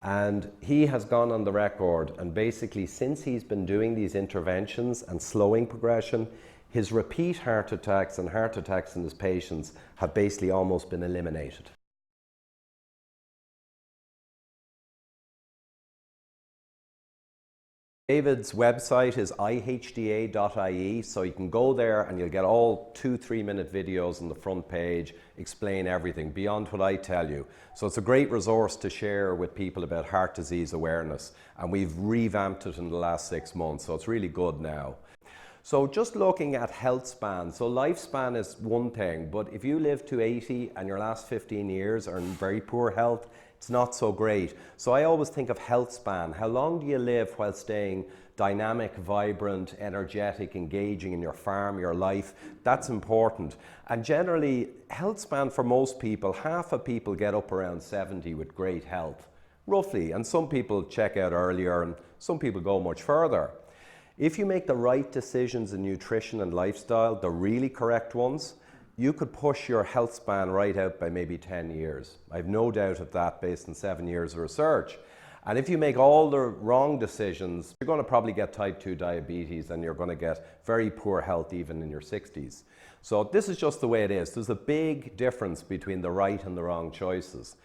And he has gone on the record, and basically since he's been doing these interventions and slowing progression, his repeat heart attacks and heart attacks in his patients have basically almost been eliminated. David's website is ihda.ie, so you can go there and you'll get all 2-3 minute videos on the front page, explain everything beyond what I tell you. So it's a great resource to share with people about heart disease awareness, and we've revamped it in the last 6 months, so it's really good now. So just looking at health span, so lifespan is one thing, but if you live to 80 and your last 15 years are in very poor health, it's not so great. So I always think of health span. How long do you live while staying dynamic, vibrant, energetic, engaging in your farm, your life? That's important. And generally, health span for most people, half of people get up around 70 with great health, roughly. And some people check out earlier and some people go much further. If you make the right decisions in nutrition and lifestyle, the really correct ones, you could push your health span right out by maybe 10 years. I have no doubt of that based on 7 years of research. And if you make all the wrong decisions, you're going to probably get type 2 diabetes and you're going to get very poor health even in your 60s. So this is just the way it is. There's a big difference between the right and the wrong choices.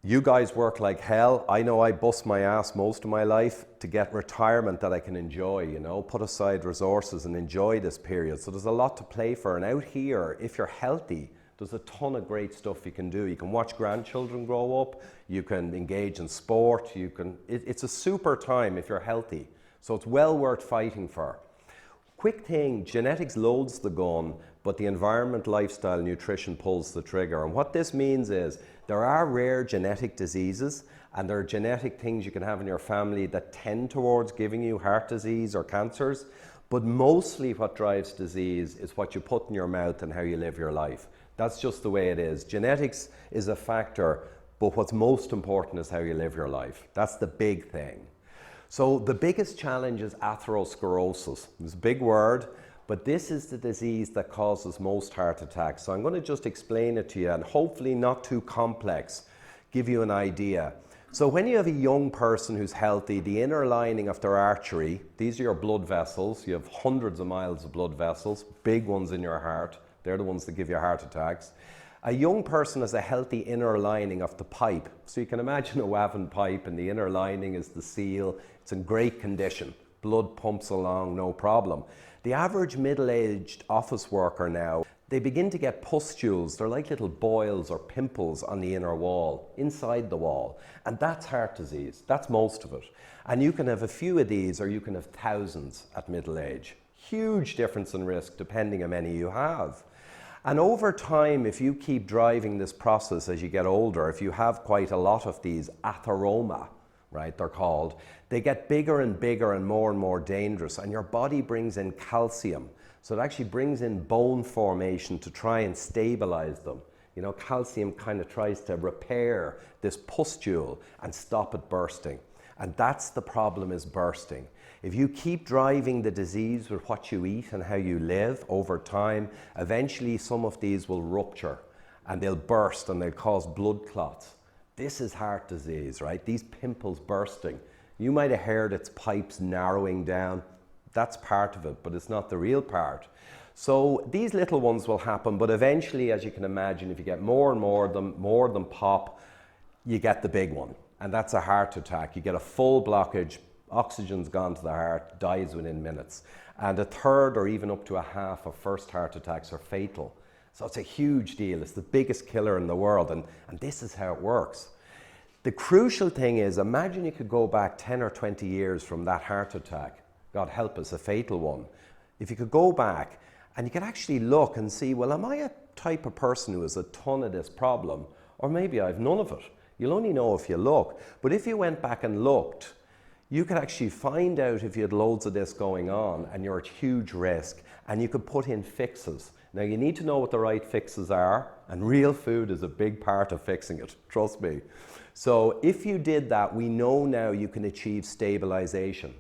You guys work like hell. I know I bust my ass most of my life to get retirement that I can enjoy, you know, put aside resources and enjoy this period. So there's a lot to play for. And out here, if you're healthy, there's a ton of great stuff you can do. You can watch grandchildren grow up, you can engage in sport, it's a super time if you're healthy. So it's well worth fighting for. Quick thing, genetics loads the gun, but the environment, lifestyle, nutrition pulls the trigger. And what this means is there are rare genetic diseases and there are genetic things you can have in your family that tend towards giving you heart disease or cancers, but mostly what drives disease is what you put in your mouth and how you live your life. That's just the way it is. Genetics is a factor, but what's most important is how you live your life. That's the big thing. So the biggest challenge is atherosclerosis. It's a big word, but this is the disease that causes most heart attacks. So I'm going to just explain it to you and hopefully not too complex, give you an idea. So when you have a young person who's healthy, the inner lining of their artery, these are your blood vessels. You have hundreds of miles of blood vessels, big ones in your heart. They're the ones that give you heart attacks. A young person has a healthy inner lining of the pipe. So you can imagine a Wavin pipe and the inner lining is the seal. It's in great condition. Blood pumps along, no problem. The average middle-aged office worker now, they begin to get pustules. They're like little boils or pimples on the inner wall, inside the wall. And that's heart disease. That's most of it. And you can have a few of these or you can have thousands at middle age. Huge difference in risk depending how many you have. And over time, if you keep driving this process as you get older, if you have quite a lot of these atheroma, right, they're called, they get bigger and bigger and more dangerous, and your body brings in calcium. So it actually brings in bone formation to try and stabilize them. You know, calcium kind of tries to repair this pustule and stop it bursting. And that's the problem, is bursting. If you keep driving the disease with what you eat and how you live over time, eventually some of these will rupture and they'll burst and they'll cause blood clots. This is heart disease, right? These pimples bursting. You might have heard its pipes narrowing down. That's part of it, but it's not the real part. So these little ones will happen, but eventually, as you can imagine, if you get more and more of them pop, you get the big one. And that's a heart attack. You get a full blockage, oxygen's gone to the heart, dies within minutes. And a third or even up to a half of first heart attacks are fatal. So it's a huge deal. It's the biggest killer in the world. And this is how it works. The crucial thing is, imagine you could go back 10 or 20 years from that heart attack. God help us, a fatal one. If you could go back and you could actually look and see, well, am I a type of person who has a ton of this problem? Or maybe I have none of it. You'll only know if you look. But if you went back and looked, you could actually find out if you had loads of this going on and you're at huge risk, and you could put in fixes. Now you need to know what the right fixes are, and real food is a big part of fixing it, trust me. So if you did that, we know now you can achieve stabilization.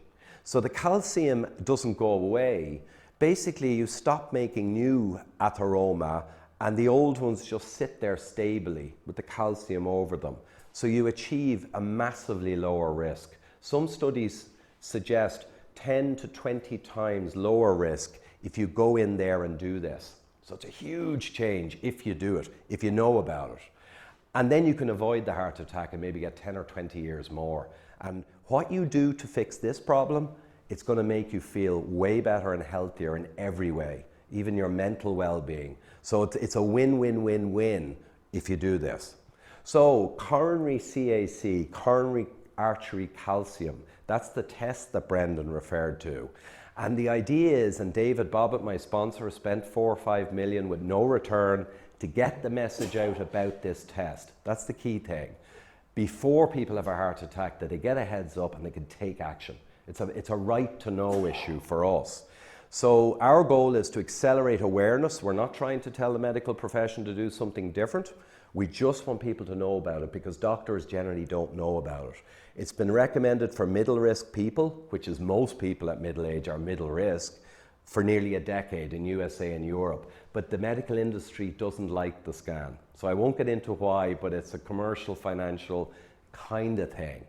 So the calcium doesn't go away. Basically you stop making new atheroma and the old ones just sit there stably with the calcium over them. So you achieve a massively lower risk. Some studies suggest 10 to 20 times lower risk if you go in there and do this. So it's a huge change if you do it, if you know about it. And then you can avoid the heart attack and maybe get 10 or 20 years more. And what you do to fix this problem, it's going to make you feel way better and healthier in every way, even your mental well-being. So it's a win-win-win-win if you do this. So coronary CAC, coronary artery calcium, that's the test that Brendan referred to. And the idea is, and David Bobbitt, my sponsor, spent 4 or 5 million with no return to get the message out about this test. That's the key thing. Before people have a heart attack, that they get a heads up and they can take action. It's a right to know issue for us. So our goal is to accelerate awareness. We're not trying to tell the medical profession to do something different. We just want people to know about it because doctors generally don't know about it. It's been recommended for middle risk people, which is most people at middle age are middle risk, for nearly a decade in USA and Europe. But the medical industry doesn't like the scan. So I won't get into why, but it's a commercial, financial kind of thing.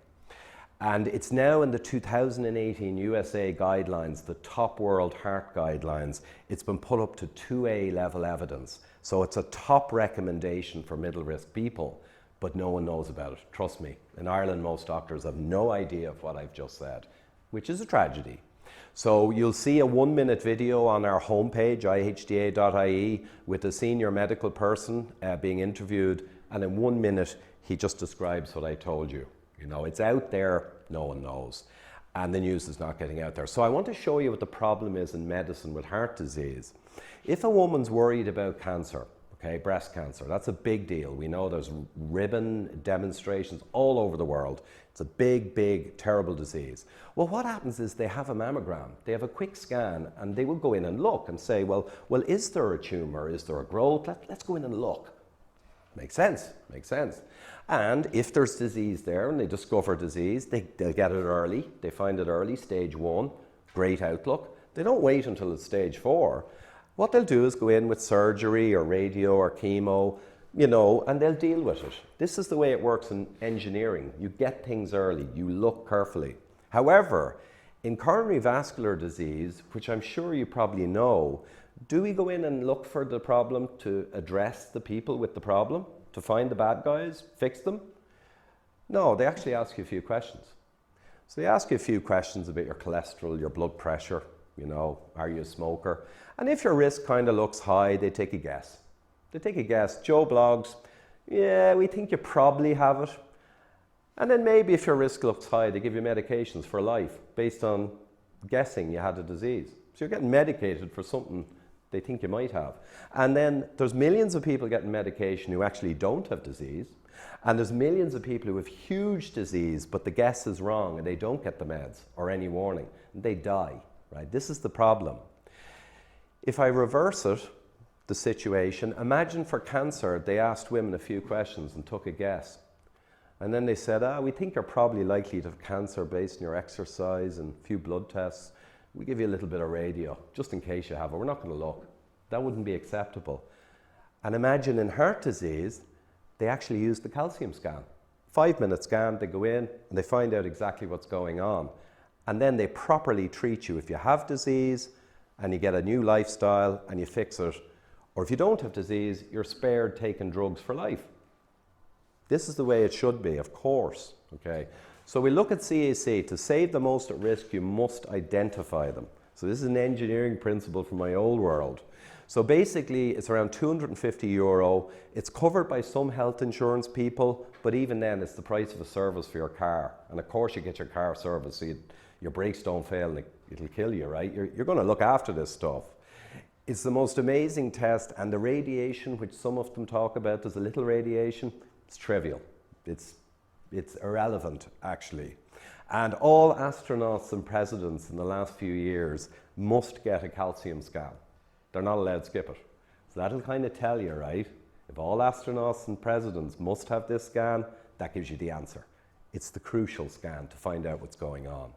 And it's now in the 2018 USA guidelines, the top world heart guidelines. It's been put up to 2A level evidence. So it's a top recommendation for middle risk people, but no one knows about it. Trust me, in Ireland, most doctors have no idea of what I've just said, which is a tragedy. So you'll see a 1-minute video on our homepage, ihda.ie, with a senior medical person being interviewed. And in 1 minute, he just describes what I told you. You know, it's out there, no one knows. And the news is not getting out there. So I want to show you what the problem is in medicine with heart disease. If a woman's worried about cancer, okay, breast cancer, that's a big deal. We know there's ribbon demonstrations all over the world. It's a big, big, terrible disease. Well, what happens is they have a mammogram. They have a quick scan and they will go in and look and say, well, is there a tumor? Is there a growth? Let's go in and look. Makes sense, makes sense. And if there's disease there and they discover disease, they'll get it early. They find it early, stage 1, great outlook. They don't wait until it's stage 4. What they'll do is go in with surgery or radio or chemo, you know, and they'll deal with it. This is the way it works in engineering. You get things early, you look carefully. However, in coronary vascular disease, which I'm sure you probably know, do we go in and look for the problem to address the people with the problem, to find the bad guys, fix them? No, they actually ask you a few questions. So they ask you a few questions about your cholesterol, your blood pressure, you know, are you a smoker? And if your risk kind of looks high, they take a guess. They take a guess. Joe Blogs, yeah, we think you probably have it. And then maybe if your risk looks high, they give you medications for life based on guessing you had a disease. So you're getting medicated for something they think you might have. And then there's millions of people getting medication who actually don't have disease. And there's millions of people who have huge disease, but the guess is wrong and they don't get the meds or any warning. And they die, right? This is the problem. If I reverse it, the situation, imagine for cancer, they asked women a few questions and took a guess. And then they said, we think you're probably likely to have cancer based on your exercise and a few blood tests. We give you a little bit of radio, just in case you have it. We're not going to look. That wouldn't be acceptable. And imagine in heart disease, they actually use the calcium scan. 5-minute scan, they go in and they find out exactly what's going on. And then they properly treat you. If you have disease and you get a new lifestyle and you fix it, or if you don't have disease, you're spared taking drugs for life. This is the way it should be, of course, okay? So we look at CAC. To save the most at risk, you must identify them. So this is an engineering principle from my old world. So basically, it's around €250. It's covered by some health insurance people, but even then, it's the price of a service for your car. And of course, you get your car serviced, so your brakes don't fail and it'll kill you, right? You're going to look after this stuff. It's the most amazing test, and the radiation, which some of them talk about, there's a little radiation, it's trivial. It's irrelevant, actually. And all astronauts and presidents in the last few years must get a calcium scan. They're not allowed to skip it. So that'll kind of tell you, right? If all astronauts and presidents must have this scan, that gives you the answer. It's the crucial scan to find out what's going on.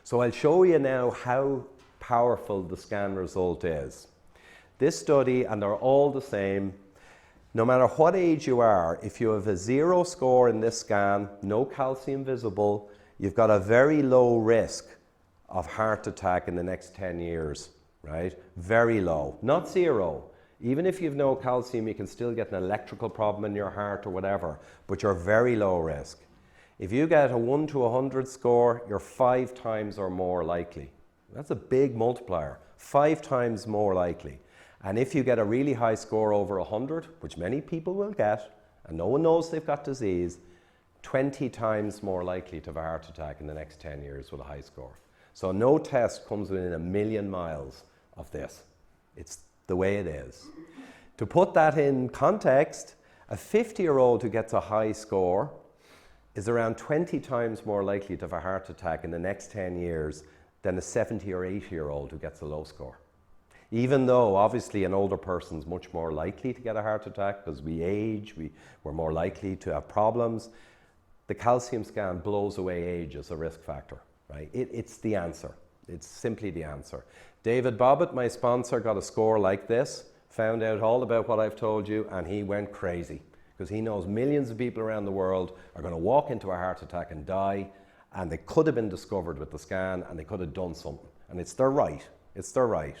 So I'll show you now how powerful the scan result is. This study, and they're all the same, No matter what age you are, if you have a 0 score in this scan, no calcium visible, you've got a very low risk of heart attack in the next 10 years, right? Very low, not 0. Even if you've no calcium, you can still get an electrical problem in your heart or whatever, but you're very low risk. If you get a 1 to 100 score, you're 5 times or more likely. That's a big multiplier, 5 times more likely. And if you get a really high score over 100, which many people will get, and no one knows they've got disease, 20 times more likely to have a heart attack in the next 10 years with a high score. So no test comes within 1,000,000 miles of this. It's the way it is. To put that in context, a 50-year-old who gets a high score is around 20 times more likely to have a heart attack in the next 10 years than a 70 or 80-year-old who gets a low score. Even though obviously an older person's much more likely to get a heart attack because we age, we're more likely to have problems, the calcium scan blows away age as a risk factor, right? It's the answer. It's simply the answer. David Bobbitt, my sponsor, got a score like this, found out all about what I've told you, and he went crazy because he knows millions of people around the world are going to walk into a heart attack and die, and they could have been discovered with the scan and they could have done something. And it's their right. It's their right.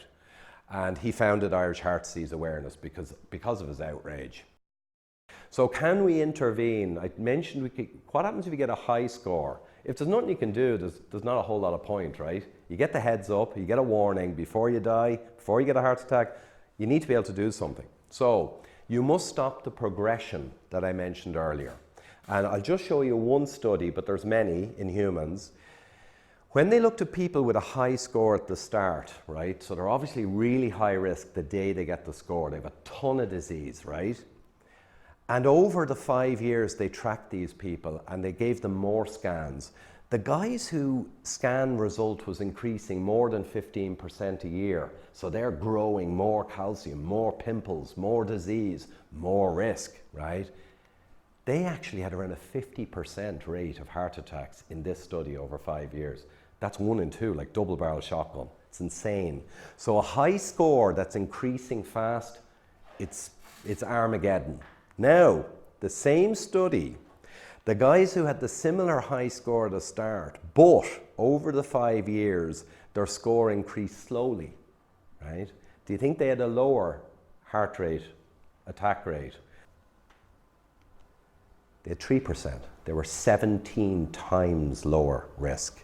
And he founded Irish Heart Disease Awareness because of his outrage. So can we intervene? I mentioned what happens if you get a high score? If there's nothing you can do, there's not a whole lot of point, right? You get the heads up, you get a warning before you die, before you get a heart attack, you need to be able to do something. So you must stop the progression that I mentioned earlier. And I'll just show you one study, but there's many in humans. When they looked at people with a high score at the start, right, so they're obviously really high risk the day they get the score. They have a ton of disease, right? And over the 5 years, they tracked these people and they gave them more scans. The guys who scan result was increasing more than 15% a year. So they're growing more calcium, more pimples, more disease, more risk, right? They actually had around a 50% rate of heart attacks in this study over 5 years. That's 1 in 2, like double barrel shotgun. It's insane. So a high score that's increasing fast, it's Armageddon. Now, the same study, the guys who had the similar high score at the start, but over the 5 years, their score increased slowly, right? Do you think they had a lower heart rate, attack rate? They had 3%. They were 17 times lower risk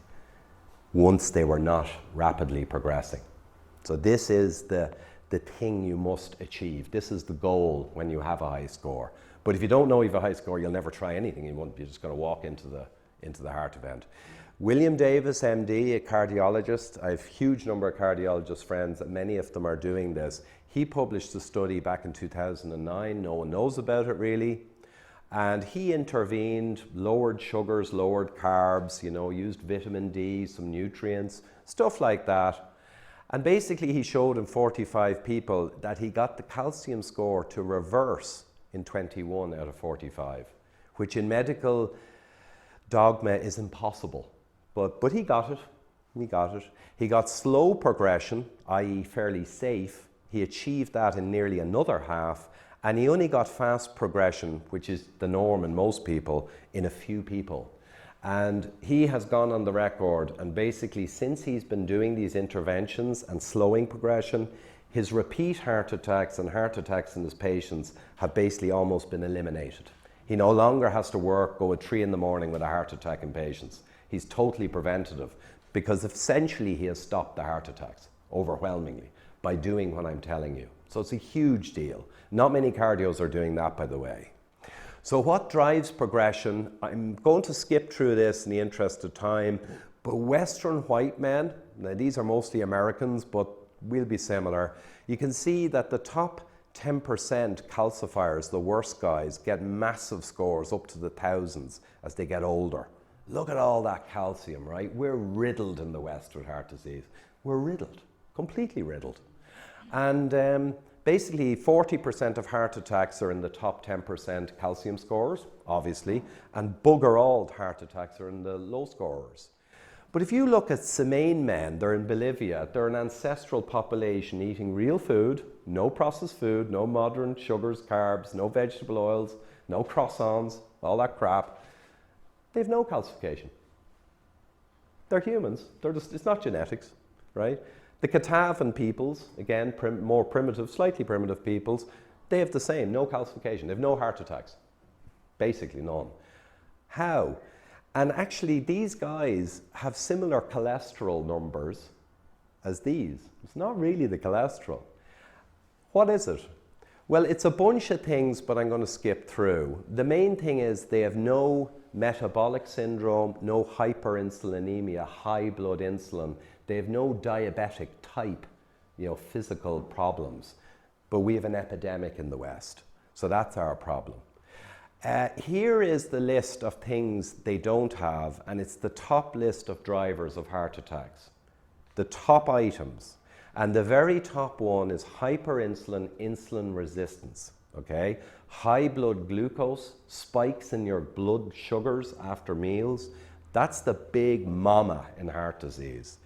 once they were not rapidly progressing. So this is the thing you must achieve. This is the goal when you have a high score. But if you don't know you have a high score, you'll never try anything. You're just going to walk into the heart event. William Davis, MD, a cardiologist. I have a huge number of cardiologist friends, and many of them are doing this. He published a study back in 2009. No one knows about it really. And he intervened, lowered sugars, lowered carbs, used vitamin D, some nutrients, stuff like that. And basically he showed in 45 people that he got the calcium score to reverse in 21 out of 45, which in medical dogma is impossible. But he got it. He got it. He got slow progression, i.e. fairly safe. He achieved that in nearly another half. And he only got fast progression, which is the norm in most people, in a few people. And he has gone on the record, and basically since he's been doing these interventions and slowing progression, his repeat heart attacks and heart attacks in his patients have basically almost been eliminated. He no longer has to go at 3 in the morning with a heart attack in patients. He's totally preventative because essentially he has stopped the heart attacks overwhelmingly by doing what I'm telling you. So it's a huge deal. Not many cardios are doing that, by the way. So what drives progression? I'm going to skip through this in the interest of time, but Western white men, now these are mostly Americans, but we'll be similar. You can see that the top 10% calcifiers, the worst guys, get massive scores up to the thousands as they get older. Look at all that calcium, right? We're riddled in the West with heart disease. We're riddled, completely riddled. And basically 40% of heart attacks are in the top 10% calcium scorers, obviously, and bugger all heart attacks are in the low scorers. But if you look at Semaine men, they're in Bolivia, they're an ancestral population eating real food, no processed food, no modern sugars, carbs, no vegetable oils, no croissants, all that crap. They have no calcification. They're humans, it's not genetics, right? The Katavan peoples, again, more primitive, slightly primitive peoples, they have the same, no calcification, they have no heart attacks, basically none. How? And actually these guys have similar cholesterol numbers as these. It's not really the cholesterol. What is it? Well, it's a bunch of things, but I'm going to skip through. The main thing is they have no metabolic syndrome, no hyperinsulinemia, high blood insulin. They have no diabetic type, physical problems. But we have an epidemic in the West. So that's our problem. Here is the list of things they don't have, and it's the top list of drivers of heart attacks. The top items. And the very top one is hyperinsulin, insulin resistance, okay? High blood glucose, spikes in your blood sugars after meals. That's the big mama in heart disease.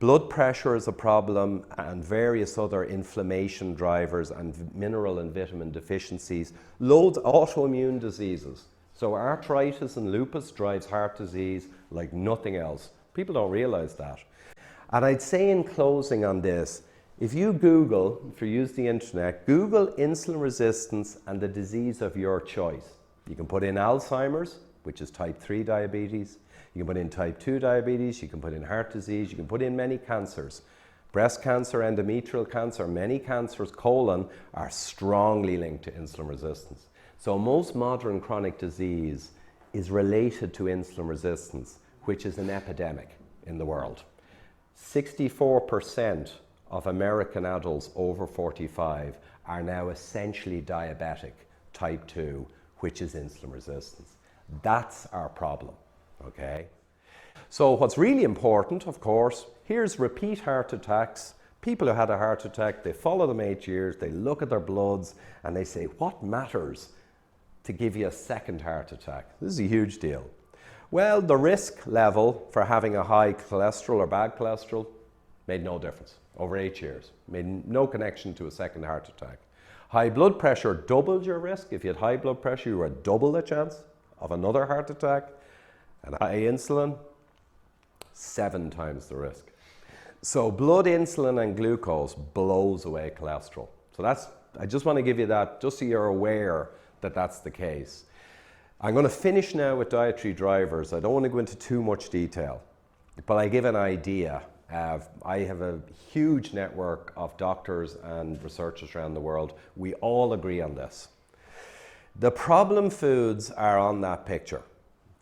Blood pressure is a problem, and various other inflammation drivers and mineral and vitamin deficiencies. Loads of autoimmune diseases. So arthritis and lupus drives heart disease like nothing else. People don't realize that. And I'd say in closing on this, if you use the internet, Google insulin resistance and the disease of your choice. You can put in Alzheimer's, which is type 3 diabetes. You can put in type 2 diabetes, you can put in heart disease, you can put in many cancers. Breast cancer, endometrial cancer, many cancers, colon, are strongly linked to insulin resistance. So most modern chronic disease is related to insulin resistance, which is an epidemic in the world. 64% of American adults over 45 are now essentially diabetic, type 2, which is insulin resistance. That's our problem, okay? So what's really important, of course, here's repeat heart attacks. People who had a heart attack, they follow them 8 years, they look at their bloods, and they say, what matters to give you a second heart attack? This is a huge deal. Well, the risk level for having a high cholesterol or bad cholesterol made no difference over 8 years. Made no connection to a second heart attack. High blood pressure doubled your risk. If you had high blood pressure, you were double the chance of another heart attack. And high insulin, 7 times the risk. So blood insulin and glucose blows away cholesterol. So I just want to give you that just so you're aware that that's the case. I'm going to finish now with dietary drivers. I don't want to go into too much detail, but I give an idea. I have a huge network of doctors and researchers around the world. We all agree on this. The problem foods are on that picture.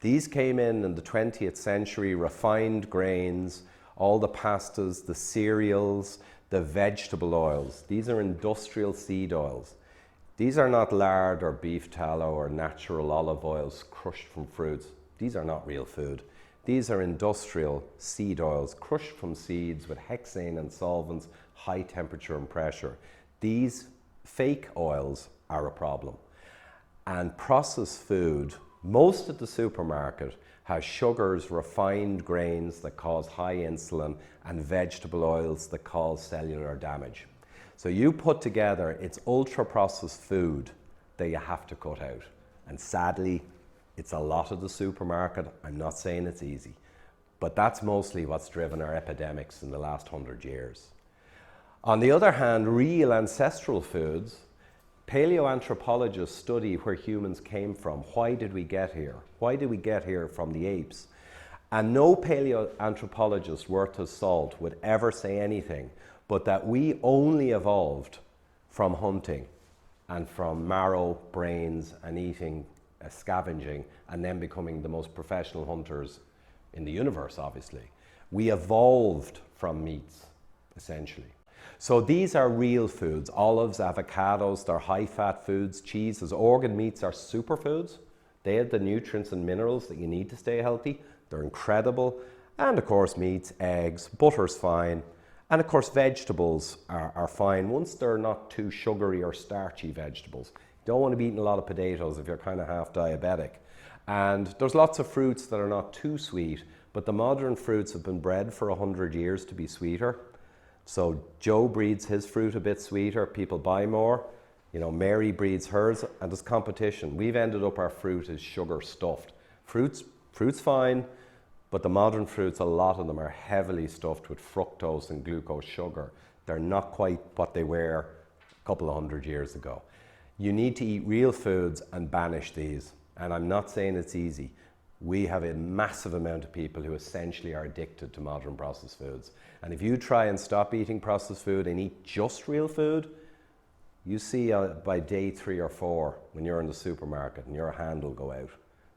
These came in the 20th century, refined grains, all the pastas, the cereals, the vegetable oils. These are industrial seed oils. These are not lard or beef tallow or natural olive oils crushed from fruits. These are not real food. These are industrial seed oils crushed from seeds with hexane and solvents, high temperature and pressure. These fake oils are a problem. And processed food, most of the supermarket has sugars, refined grains that cause high insulin, and vegetable oils that cause cellular damage. So you put together, it's ultra-processed food that you have to cut out. And sadly, it's a lot of the supermarket. I'm not saying it's easy, but that's mostly what's driven our epidemics in the last 100 years. On the other hand, real ancestral foods, paleoanthropologists study where humans came from. Why did we get here? Why did we get here from the apes? And no paleoanthropologist worth his salt would ever say anything but that we only evolved from hunting and from marrow, brains, and eating, scavenging, and then becoming the most professional hunters in the universe, obviously. We evolved from meats, essentially. So these are real foods. Olives, avocados, they're high-fat foods. Cheeses, organ meats are superfoods. They have the nutrients and minerals that you need to stay healthy. They're incredible. And of course, meats, eggs, butter's fine. And of course, vegetables are fine once they're not too sugary or starchy vegetables. You don't want to be eating a lot of potatoes if you're kind of half diabetic. And there's lots of fruits that are not too sweet, but the modern fruits have been bred for 100 years to be sweeter. So Joe breeds his fruit a bit sweeter, people buy more. You know, Mary breeds hers, and there's competition. We've ended up our fruit is sugar stuffed. Fruit's fine, but the modern fruits, a lot of them are heavily stuffed with fructose and glucose sugar. They're not quite what they were a couple of 100 years ago. You need to eat real foods and banish these. And I'm not saying it's easy. We have a massive amount of people who essentially are addicted to modern processed foods. And if you try and stop eating processed food and eat just real food, you see by day 3 or 4, when you're in the supermarket and your hand will go out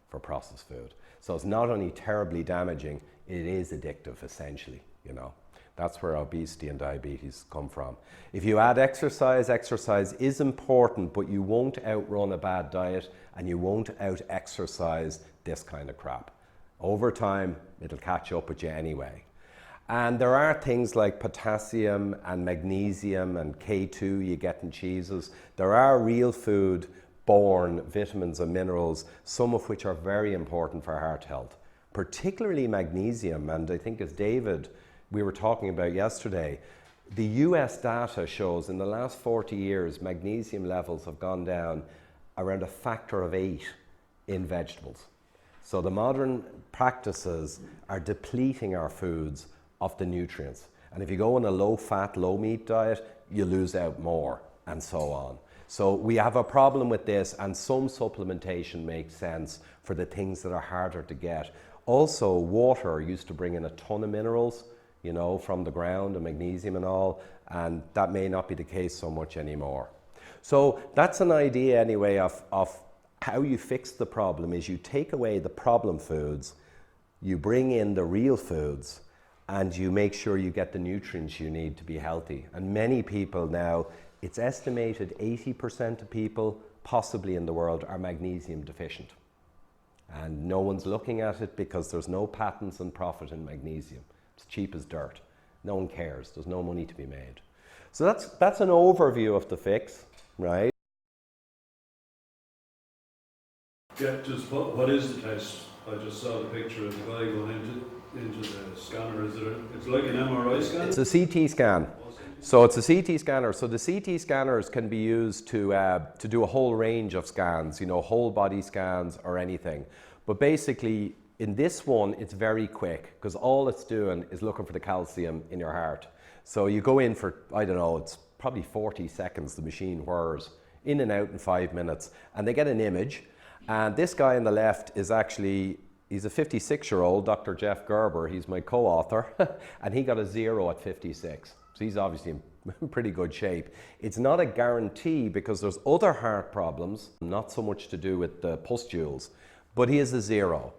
for processed food. So it's not only terribly damaging, it is addictive essentially, you know. That's where obesity and diabetes come from. If you add exercise, exercise is important, but you won't outrun a bad diet and you won't out-exercise this kind of crap. Over time, it'll catch up with you anyway. And there are things like potassium and magnesium and K2 you get in cheeses. There are real food borne vitamins and minerals, some of which are very important for heart health, particularly magnesium. And I think as David, we were talking about yesterday, the US data shows in the last 40 years, magnesium levels have gone down around a factor of 8 in vegetables. So the modern practices are depleting our foods of the nutrients. And if you go on a low-fat, low-meat diet, you lose out more, and so on. So we have a problem with this, and some supplementation makes sense for the things that are harder to get. Also, water used to bring in a ton of minerals, you know, from the ground, and magnesium and all, and that may not be the case so much anymore. So that's an idea anyway of how you fix the problem is you take away the problem foods, you bring in the real foods, and you make sure you get the nutrients you need to be healthy. And many people now, it's estimated 80% of people possibly in the world are magnesium deficient. And no one's looking at it because there's no patents and profit in magnesium. It's cheap as dirt. No one cares. There's no money to be made. So that's an overview of the fix, right? Yeah, just what is the test? I just saw the picture of the guy going into the scanner. It's like an MRI scan? It's a CT scan. So it's a CT scanner. So the CT scanners can be used to do a whole range of scans, you know, whole body scans or anything. But basically, in this one, it's very quick because all it's doing is looking for the calcium in your heart. So you go in for, I don't know, it's probably 40 seconds, the machine whirs in and out in 5 minutes, and they get an image. And this guy on the left is actually, he's a 56-year-old, Dr. Jeff Gerber, he's my co-author, and he got a 0 at 56. So he's obviously in pretty good shape. It's not a guarantee because there's other heart problems, not so much to do with the pustules, but he is a 0.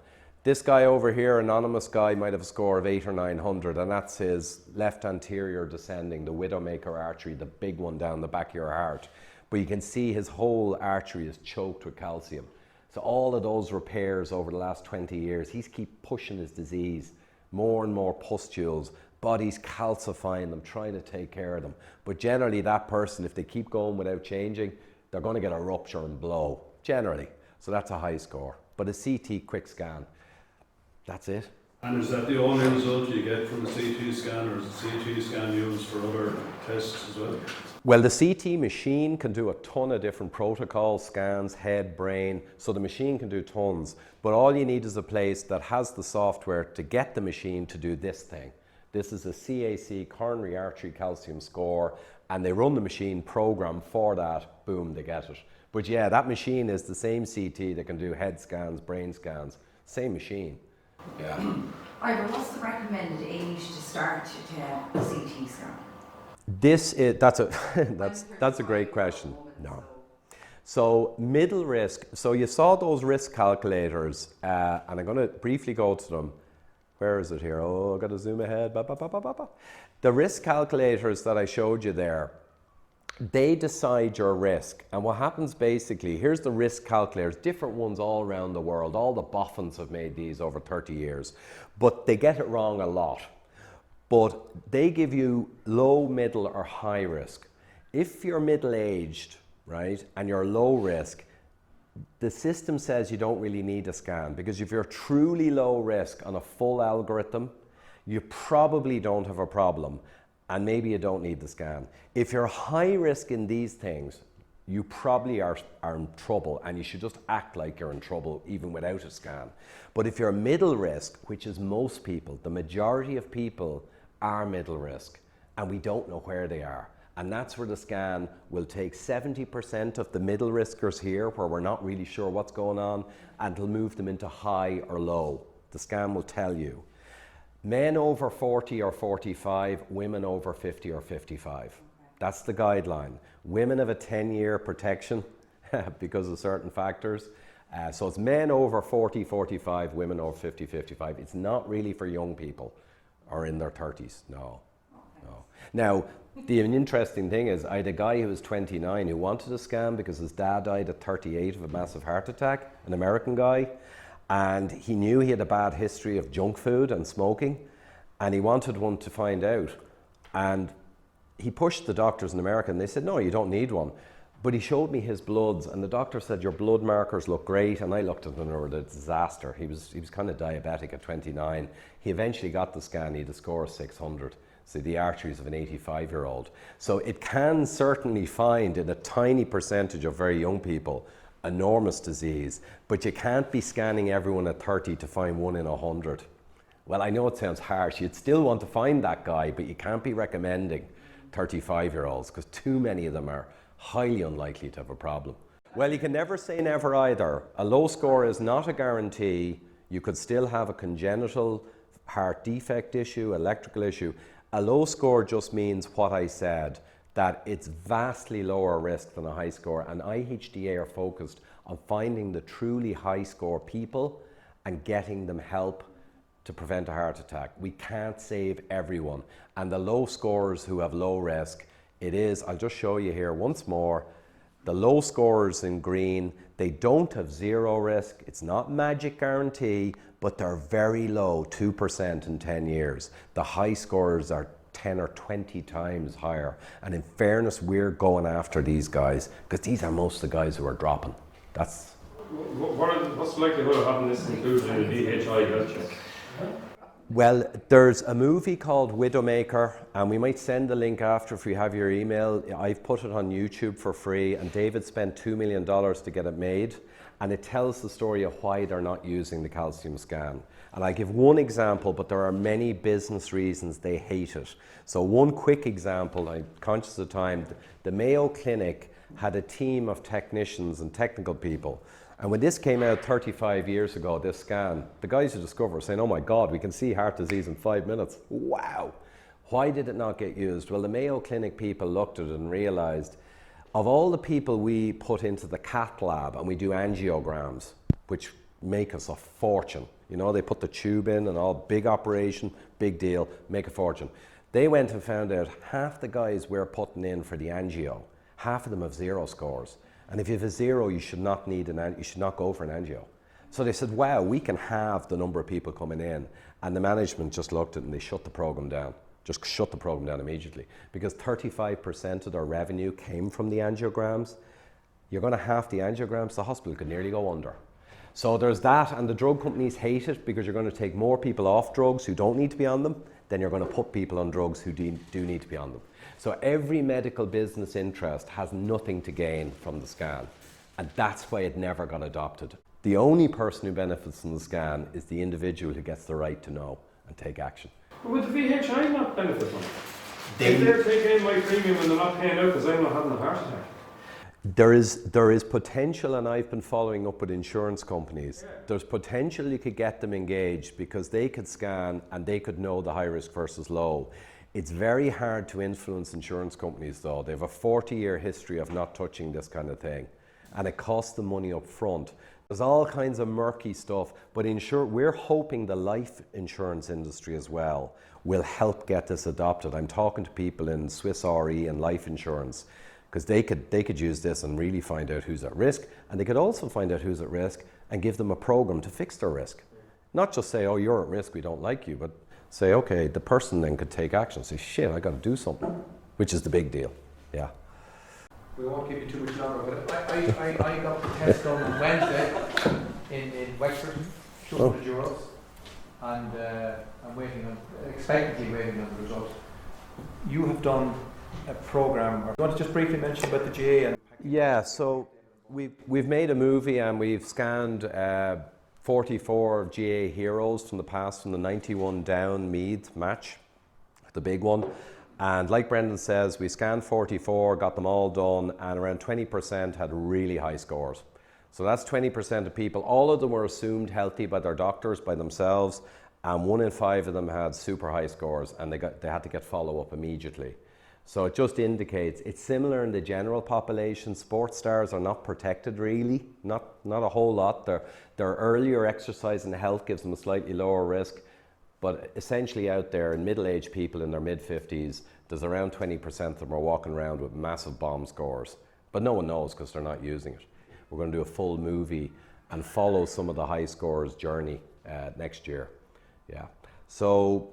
This guy over here, anonymous guy, might have a score of 800 or 900, and that's his left anterior descending, the Widowmaker artery, the big one down the back of your heart. But you can see his whole artery is choked with calcium. So all of those repairs over the last 20 years, he's keep pushing his disease, more and more pustules, body's calcifying them, trying to take care of them. But generally that person, if they keep going without changing, they're going to get a rupture and blow, generally. So that's a high score. But a CT quick scan, that's it. And is that the only result you get from a CT scan, or is the CT scan used for other tests as well? Well, the CT machine can do a ton of different protocols, scans, head, brain, so the machine can do tons. But all you need is a place that has the software to get the machine to do this thing. This is a CAC, coronary artery calcium score, and they run the machine program for that, boom, they get it. But yeah, that machine is the same CT that can do head scans, brain scans, same machine. Yeah. Ivor, what's the recommended age to start to a CT scan? That's a great question. No. So middle risk, so you saw those risk calculators, and I'm going to briefly go to them. Where is it here? Oh, I've got to zoom ahead. The risk calculators that I showed you there, they decide your risk. And what happens basically, here's the risk calculators, different ones all around the world. All the boffins have made these over 30 years, but they get it wrong a lot. But they give you low, middle, or high risk. If you're middle-aged, right, and you're low risk, The system says you don't really need a scan, because if you're truly low risk on a full algorithm, you probably don't have a problem, and maybe you don't need the scan. If you're high risk in these things, you probably are in trouble, and you should just act like you're in trouble even without a scan. But if you're middle risk, which is most people, the majority of people are middle risk, and we don't know where they are. And that's where the scan will take 70% of the middle riskers here, where we're not really sure what's going on, and it'll move them into high or low. The scan will tell you. Men over 40 or 45, women over 50 or 55. That's the guideline. Women have a 10-year protection because of certain factors. So it's men over 40, 45, women over 50, 55. It's not really for young people or in their 30s, no. Now, the interesting thing is, I had a guy who was 29 who wanted a scan because his dad died at 38 of a massive heart attack, an American guy, and he knew he had a bad history of junk food and smoking, and he wanted one to find out. And he pushed the doctors in America, and they said, no, you don't need one. But he showed me his bloods, and the doctor said, your blood markers look great, and I looked at them and they were a disaster. He was kind of diabetic at 29. He eventually got the scan, he had a score of 600. So the arteries of an 85-year-old. So it can certainly find in a tiny percentage of very young people enormous disease, but you can't be scanning everyone at 30 to find 1 in 100. Well, I know it sounds harsh. You'd still want to find that guy, but you can't be recommending 35-year-olds because too many of them are highly unlikely to have a problem. Well, you can never say never either. A low score is not a guarantee. You could still have a congenital heart defect issue, electrical issue. A low score just means what I said, that it's vastly lower risk than a high score, and IHDA are focused on finding the truly high score people and getting them help to prevent a heart attack. We can't save everyone, and the low scorers who have low risk, it is, I'll just show you here once more, the low scorers in green, they don't have zero risk, it's not magic guarantee, but they're very low, 2% in 10 years. The high scorers are 10 or 20 times higher. And in fairness, we're going after these guys because these are most of the guys who are dropping. What's the likelihood of having this included in the VHI health check? Well, there's a movie called Widowmaker, and we might send the link after if you have your email. I've put it on YouTube for free, and David spent $2 million to get it made. And it tells the story of why they're not using the calcium scan. And I give one example, but there are many business reasons they hate it. So one quick example, I'm conscious of time, the Mayo Clinic had a team of technicians and technical people. And when this came out 35 years ago, this scan, the guys who discovered it saying, oh my God, we can see heart disease in 5 minutes. Wow. Why did it not get used? Well, the Mayo Clinic people looked at it and realized, of all the people we put into the cath lab and we do angiograms, which make us a fortune, you know, they put the tube in and all, big operation, big deal, make a fortune. They went and found out half the guys we're putting in for the angio, half of them have zero scores. And if you have a zero, you should not go for an angio. So they said, wow, we can have the number of people coming in. And the management just looked at it and they shut the program down. Just shut the program down immediately, because 35% of their revenue came from the angiograms. You're going to half the angiograms, the hospital could nearly go under. So there's that, and the drug companies hate it because you're going to take more people off drugs who don't need to be on them, then you're going to put people on drugs who do need to be on them. So every medical business interest has nothing to gain from the scan, and that's why it never got adopted. The only person who benefits from the scan is the individual who gets the right to know and take action. But would the VHI not benefit from it? If they're taking in my premium and they're not paying out because I'm not having a heart attack? There is potential, and I've been following up with insurance companies. Yeah. There's potential you could get them engaged because they could scan and they could know the high risk versus low. It's very hard to influence insurance companies though. They have a 40-year history of not touching this kind of thing, and it costs them money up front. There's all kinds of murky stuff, but we're hoping the life insurance industry as well will help get this adopted. I'm talking to people in Swiss RE and life insurance, because they could use this and really find out who's at risk, and they could also find out who's at risk and give them a program to fix their risk. Not just say, oh, you're at risk, we don't like you, but say, okay, the person then could take action, say, shit, I got to do something, which is the big deal, yeah. We won't keep you too much longer, but I got the test done on Wednesday in Wexford, €200, and I'm expectantly waiting on the result. You have done a programme. You want to just briefly mention about the GA? And Yeah, so we've made a movie and we've scanned 44 GA heroes from the past, from the 91 down Meath match, the big one. And like Brendan says, we scanned 44, got them all done, and around 20% had really high scores. So that's 20% of people. All of them were assumed healthy by their doctors, by themselves, and 1 in 5 of them had super high scores, and they had to get follow-up immediately. So it just indicates it's similar in the general population. Sports stars are not protected really, not a whole lot. Their earlier exercise and health gives them a slightly lower risk. But essentially out there, in middle-aged people in their mid-50s, there's around 20% of them are walking around with massive bomb scores. But no one knows because they're not using it. We're going to do a full movie and follow some of the high scores journey next year. Yeah. So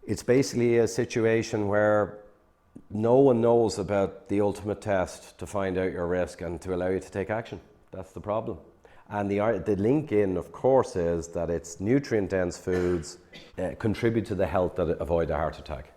it's basically a situation where no one knows about the ultimate test to find out your risk and to allow you to take action. That's the problem. And the link in, of course, is that it's nutrient-dense foods contribute to the health that avoid a heart attack.